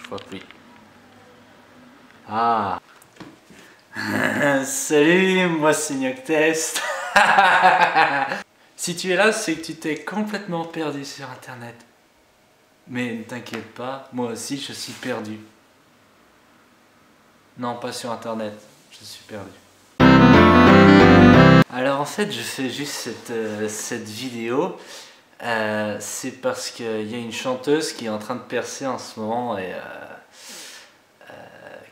Je crois que oui. Ah. Salut, moi c'est Nyoctest. Si tu es là, c'est que tu t'es complètement perdu sur internet. Mais ne t'inquiète pas, moi aussi je suis perdu. Non, pas sur internet, je suis perdu. Alors en fait, je fais juste cette vidéo. C'est parce qu'il y a une chanteuse qui est en train de percer en ce moment et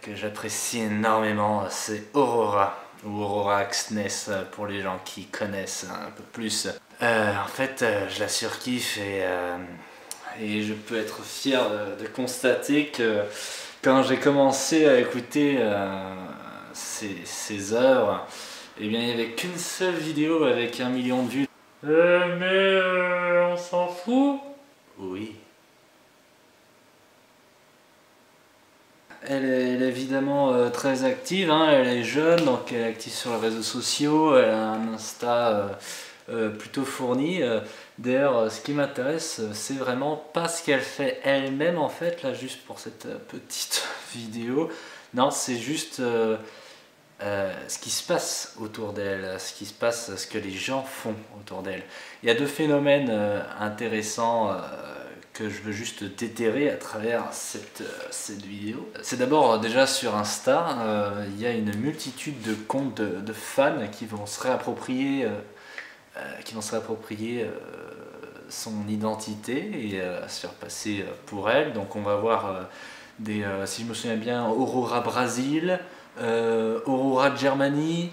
que j'apprécie énormément, c'est Aurora, ou Aurora Axness pour les gens qui connaissent un peu plus. En fait, je la surkiffe et je peux être fier de constater que quand j'ai commencé à écouter ses œuvres, eh bien il n'y avait qu'une seule vidéo avec 1 million de vues. Mais on s'en fout? Oui. Elle est évidemment très active, hein. Elle est jeune, donc elle est active sur les réseaux sociaux, elle a un Insta plutôt fourni. D'ailleurs, ce qui m'intéresse, c'est vraiment pas ce qu'elle fait elle-même en fait, là juste pour cette petite vidéo. Non, c'est juste ce qui se passe autour d'elle, ce qui se passe, ce que les gens font autour d'elle. Il y a deux phénomènes intéressants que je veux juste déterrer à travers cette vidéo. C'est d'abord déjà sur Insta, il y a une multitude de comptes de fans qui vont se réapproprier, son identité et se faire passer pour elle. Donc on va voir si je me souviens bien, Aurora Brésil, Aurora Germany,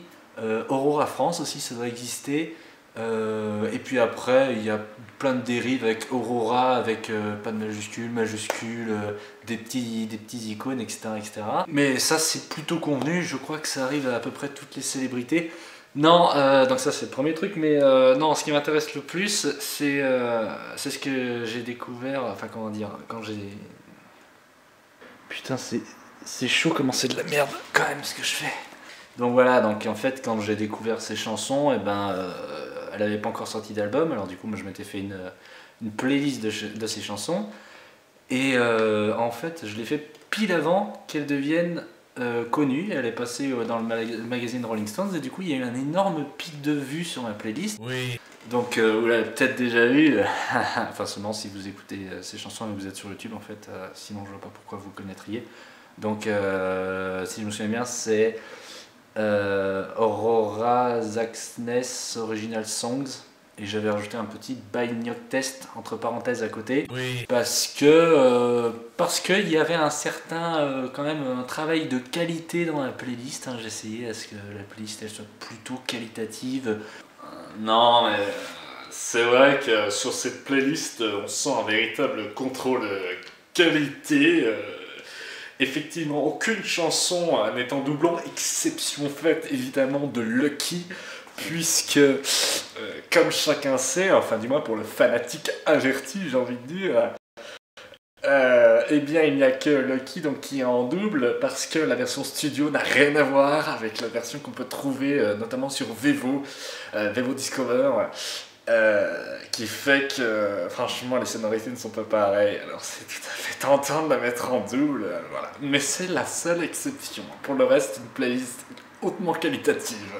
Aurora France aussi, ça doit exister. Et puis après, il y a plein de dérives avec Aurora, avec pas de majuscules, des petits icônes, etc., etc. Mais ça, c'est plutôt convenu. Je crois que ça arrive à peu près toutes les célébrités. Non, donc ça c'est le premier truc, mais non, ce qui m'intéresse le plus, c'est ce que j'ai découvert, enfin comment dire, quand j'ai... Putain, c'est chaud comment c'est de la merde quand même ce que je fais. Donc voilà, donc en fait quand j'ai découvert ces chansons, et ben, elle avait pas encore sorti d'album, alors du coup moi je m'étais fait une playlist de ces chansons, et en fait je l'ai fait pile avant qu'elle devienne connue. Elle est passée dans le magazine Rolling Stones et du coup il y a eu un énorme pic de vues sur ma playlist. Oui. Donc vous l'avez peut-être déjà vu, enfin seulement si vous écoutez ces chansons et vous êtes sur YouTube en fait, sinon je vois pas pourquoi vous connaîtriez. Donc si je me souviens bien, c'est Aurora Axness Original Songs, et j'avais rajouté un petit by Nyoctest entre parenthèses à côté. Oui. Parce qu'il y avait un certain quand même un travail de qualité dans la playlist, hein. J'ai essayé à ce que la playlist elle soit plutôt qualitative. Non mais c'est vrai que sur cette playlist on sent un véritable contrôle qualité. Effectivement, aucune chanson n'est en doublon, exception faite évidemment de Lucky, puisque, comme chacun sait, enfin du moins pour le fanatique averti, j'ai envie de dire, eh bien il n'y a que Lucky donc, qui est en double, parce que la version studio n'a rien à voir avec la version qu'on peut trouver notamment sur Vevo, Vevo Discover. Qui fait que franchement les sonorités ne sont pas pareilles, alors c'est tout à fait tentant de la mettre en double, voilà. Mais c'est la seule exception, pour le reste une playlist hautement qualitative.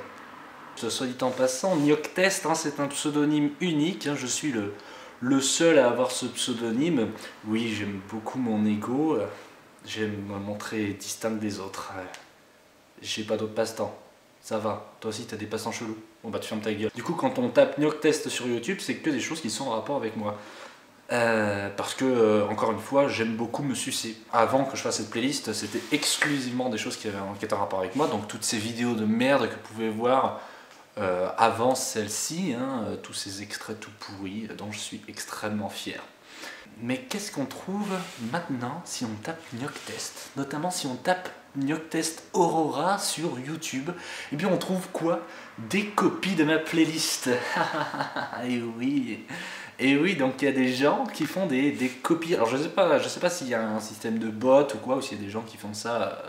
Soit dit en passant, Nyoctest, hein, c'est un pseudonyme unique, hein, je suis le seul à avoir ce pseudonyme. Oui, j'aime beaucoup mon ego, j'aime me montrer distinct des autres, j'ai pas d'autre passe-temps. Ça va, toi aussi t'as des passants chelous. Bon bah tu fermes ta gueule. Du coup quand on tape Nyoctest sur YouTube, c'est que des choses qui sont en rapport avec moi. Parce que, encore une fois, j'aime beaucoup me sucer. Avant que je fasse cette playlist, c'était exclusivement des choses qui étaient en rapport avec moi. Donc toutes ces vidéos de merde que vous pouvez voir avant celle-ci, hein, tous ces extraits tout pourris dont je suis extrêmement fier. Mais qu'est-ce qu'on trouve maintenant si on tape Nyoctest? Notamment si on tape Nyoctest Aurora sur YouTube, et bien on trouve quoi? Des copies de ma playlist. Et oui, donc il y a des gens qui font des copies. Alors je sais pas s'il y a un système de bot ou quoi, ou s'il y a des gens qui font ça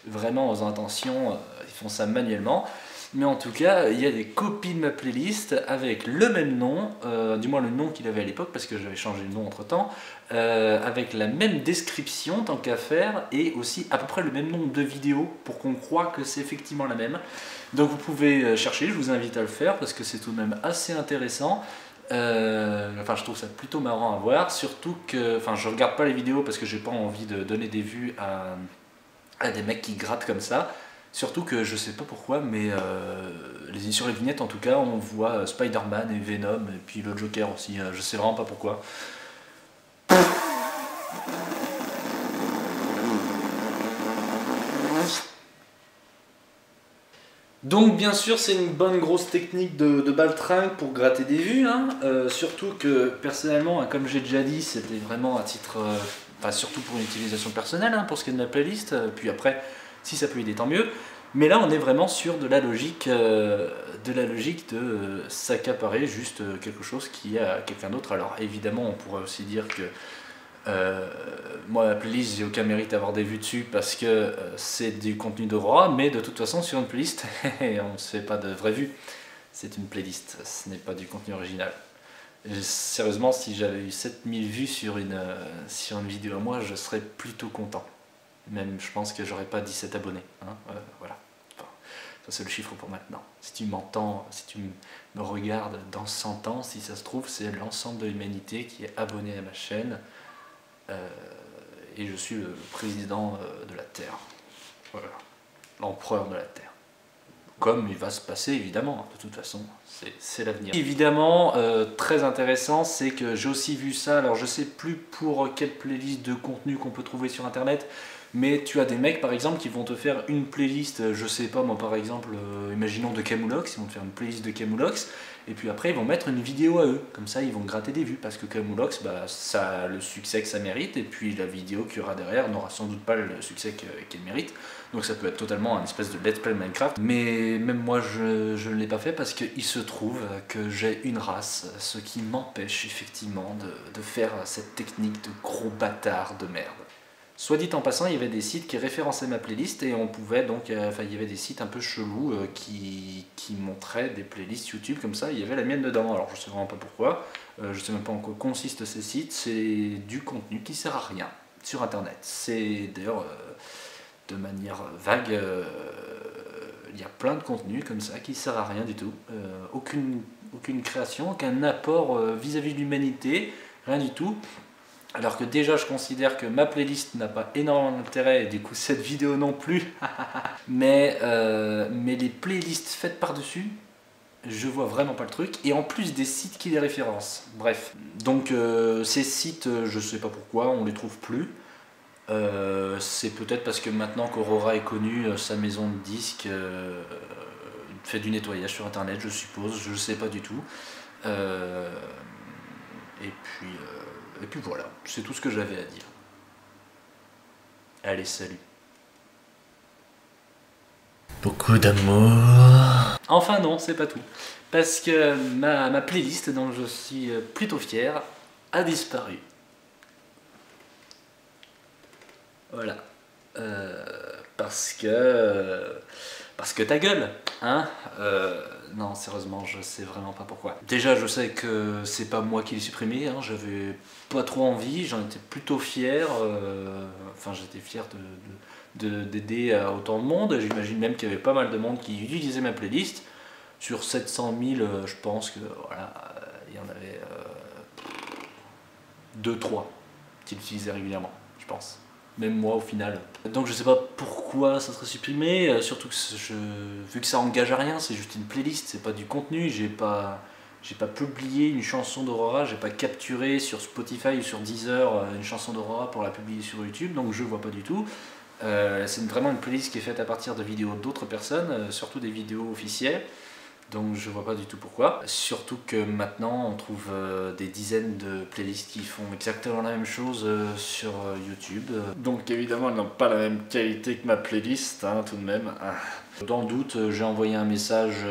vraiment en faisant attention, ils font ça manuellement. Mais en tout cas, il y a des copies de ma playlist avec le même nom, du moins le nom qu'il avait à l'époque, parce que j'avais changé le nom entre temps, avec la même description tant qu'à faire, et aussi à peu près le même nombre de vidéos pour qu'on croie que c'est effectivement la même. Donc vous pouvez chercher, je vous invite à le faire parce que c'est tout de même assez intéressant. Enfin, je trouve ça plutôt marrant à voir, surtout que, enfin, je regarde pas les vidéos parce que j'ai pas envie de donner des vues à des mecs qui grattent comme ça. Surtout que je sais pas pourquoi, mais sur les vignettes en tout cas, on voit Spider-Man et Venom, et puis le Joker aussi, je sais vraiment pas pourquoi. Donc bien sûr c'est une bonne grosse technique de baltringue pour gratter des vues, hein. Surtout que personnellement, hein, comme j'ai déjà dit, c'était vraiment à titre, enfin surtout pour une utilisation personnelle, hein, pour ce qui est de ma playlist, puis après si ça peut aider tant mieux. Mais là on est vraiment sur de la logique de s'accaparer juste quelque chose qui est à quelqu'un d'autre. Alors évidemment on pourrait aussi dire que moi la playlist j'ai aucun mérite à avoir des vues dessus parce que c'est du contenu d'Aurora, mais de toute façon sur une playlist on ne se fait pas de vraies vues, c'est une playlist, ce n'est pas du contenu original. Et sérieusement, si j'avais eu 7000 vues sur une vidéo à moi, je serais plutôt content. Même je pense que j'aurais pas 17 abonnés, hein, voilà. Enfin, ça c'est le chiffre pour maintenant. Si tu m'entends, si tu me regardes dans 100 ans, si ça se trouve, c'est l'ensemble de l'humanité qui est abonné à ma chaîne. Et je suis le président de la Terre. Voilà. L'empereur de la Terre. Comme il va se passer évidemment, de toute façon, c'est l'avenir. Évidemment, très intéressant, c'est que j'ai aussi vu ça, alors je sais plus pour quelle playlist de contenu qu'on peut trouver sur internet, mais tu as des mecs par exemple qui vont te faire une playlist, je sais pas moi par exemple, imaginons de Camoulox, ils vont te faire une playlist de Camoulox, et puis après ils vont mettre une vidéo à eux, comme ça ils vont gratter des vues, parce que Camoulox, bah, ça a le succès que ça mérite, et puis la vidéo qu'il y aura derrière n'aura sans doute pas le succès qu'elle mérite, donc ça peut être totalement un espèce de let's play Minecraft, mais même moi je ne l'ai pas fait parce qu'il se trouve que j'ai une race, ce qui m'empêche effectivement de faire cette technique de gros bâtard de merde. Soit dit en passant, il y avait des sites qui référençaient ma playlist et on pouvait donc, enfin il y avait des sites un peu chelous qui montraient des playlists YouTube comme ça, il y avait la mienne dedans, alors je sais vraiment pas pourquoi, je sais même pas en quoi consistent ces sites, c'est du contenu qui sert à rien sur internet, c'est d'ailleurs de manière vague, il y a plein de contenus comme ça qui sert à rien du tout, aucune création, aucun apport vis-à-vis de l'humanité, rien du tout. Alors que déjà je considère que ma playlist n'a pas énormément d'intérêt et du coup cette vidéo non plus. mais les playlists faites par-dessus, je vois vraiment pas le truc. Et en plus des sites qui les référencent. Bref. Donc ces sites, je sais pas pourquoi, on les trouve plus. C'est peut-être parce que maintenant qu'Aurora est connue, sa maison de disques fait du nettoyage sur internet, je suppose, je sais pas du tout. Et puis voilà, c'est tout ce que j'avais à dire. Allez, salut. Beaucoup d'amour. Enfin non, c'est pas tout. Parce que ma playlist, dont je suis plutôt fier, a disparu. Voilà. Parce que ta gueule, hein. Non, sérieusement, je sais vraiment pas pourquoi. Déjà, je sais que c'est pas moi qui l'ai supprimé, hein, j'avais pas trop envie, j'en étais plutôt fier. Enfin, j'étais fier d'aider à autant de monde. J'imagine même qu'il y avait pas mal de monde qui utilisait ma playlist. Sur 700 000, je pense que voilà, il y en avait 2-3 qui l'utilisaient régulièrement, je pense. Même moi au final. Donc je sais pas pourquoi ça serait supprimé, surtout que vu que ça engage à rien, c'est juste une playlist, c'est pas du contenu, j'ai pas publié une chanson d'Aurora, j'ai pas capturé sur Spotify ou sur Deezer une chanson d'Aurora pour la publier sur YouTube, donc je vois pas du tout. C'est vraiment une playlist qui est faite à partir de vidéos d'autres personnes, surtout des vidéos officielles. Donc je vois pas du tout pourquoi. Surtout que maintenant on trouve des dizaines de playlists qui font exactement la même chose sur YouTube. Donc évidemment elles n'ont pas la même qualité que ma playlist, hein, tout de même. Dans le doute, j'ai envoyé un message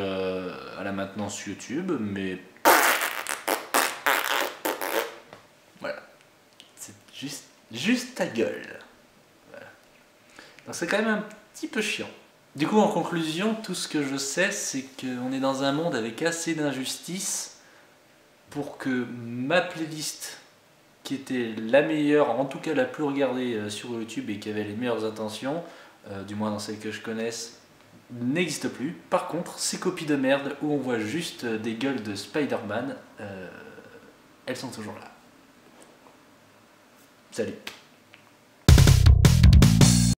à la maintenance YouTube, mais voilà. C'est juste ta gueule. Voilà. Donc c'est quand même un petit peu chiant. Du coup, en conclusion, tout ce que je sais, c'est qu'on est dans un monde avec assez d'injustice pour que ma playlist, qui était la meilleure, en tout cas la plus regardée sur YouTube et qui avait les meilleures intentions, du moins dans celles que je connaisse, n'existe plus. Par contre, ces copies de merde où on voit juste des gueules de Spider-Man, elles sont toujours là. Salut.